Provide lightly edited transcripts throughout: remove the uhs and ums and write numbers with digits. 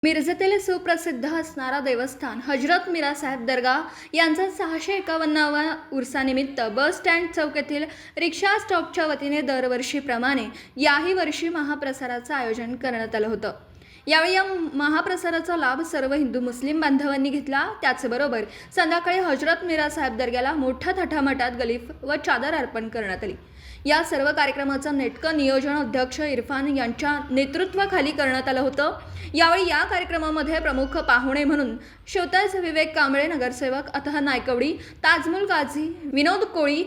मिरजेतील सुप्रसिद्ध असणारा देवस्थान हजरत मिरासाहेब दर्गा यांचा 651वा उर्सानिमित्त बस स्टँड चौक येथील रिक्षा स्टॉपच्या वतीने दरवर्षीप्रमाणे याही वर्षी महाप्रसाराचं आयोजन करण्यात आलं होतं। यावेळी या महाप्रसाराचा लाभ सर्व हिंदू मुस्लिम बांधवांनी घेतला। त्याचबरोबर संध्याकाळी हजरत मिरासाहेब दर्ग्याला मोठ्या थाटामाटात गलीफ व चादर अर्पण करण्यात आली। या सर्व कार्यक्रमाचं नेटकं नियोजन अध्यक्ष इरफान यांच्या नेतृत्वाखाली करण्यात आलं होतं। यावेळी या कार्यक्रमामध्ये प्रमुख पाहुणे म्हणून शिवताज विवेक कांबळे, नगरसेवक अतः नायकवडी, ताजमुल काझी, विनोद कोळी,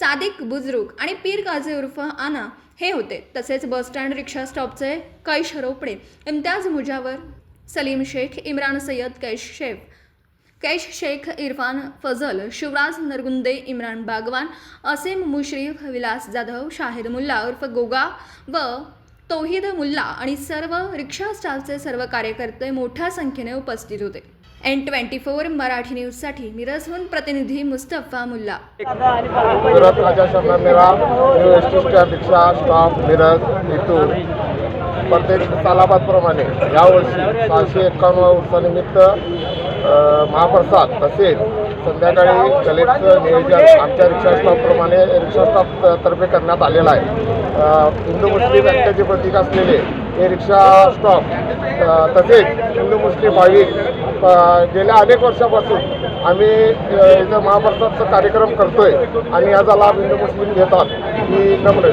सादिक बुजरुक आणि पीर काझी उर्फ आना हे होते। तसेच बस स्टँड रिक्षा स्टॉपचे कैश रोपडे, इम्तियाज मुजावर, सलीम शेख, इम्रान सय्यद, कैश शेख, इरफान फजल, शिवराज नरगुंदे, इम्रान बागवान, असीम मुश्रीफ, विलास जाधव, शाहिद मुल्ला उर्फ गोगा व तौहीद मुल्ला आणि सर्व रिक्षा स्टाफचे सर्व कार्यकर्ते मोठ्या संख्येने उपस्थित होते। N24 मराठी न्यूजसाठी मिरजहून प्रतिनिधी मुस्तफा मुल्ला। सुरत राजा शमनामेरा न्यू एस.टी. स्टँड रिक्षा स्टॉप मिरज येथून प्रत्येक सालाबादप्रमाणे यावर्षी 651 उर्सानिमित्त महाप्रसाद तसेच संध्याकाळी कलेक्टरचं नियोजन आमच्या रिक्षा स्टॉपप्रमाणे रिक्षा स्टॉप तर्फे करण्यात आलेलं आहे। हिंदू मुस्लिम ऐक्याचे प्रतीक असलेले हे रिक्षा स्टॉप तसेच हिंदू मुस्लिम भाविक गेल्या अनेक वर्षापासून आम्ही इथं महाप्रसादचा कार्यक्रम करतोय आणि याचा लाभ हिंदू मुस्लिम घेतात ही नम्र।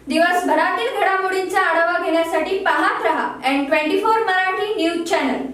दिवसभरातील घडामोडींचा आढावा घेण्यासाठी पाहत रहा N24 मराठी न्यूज चॅनल।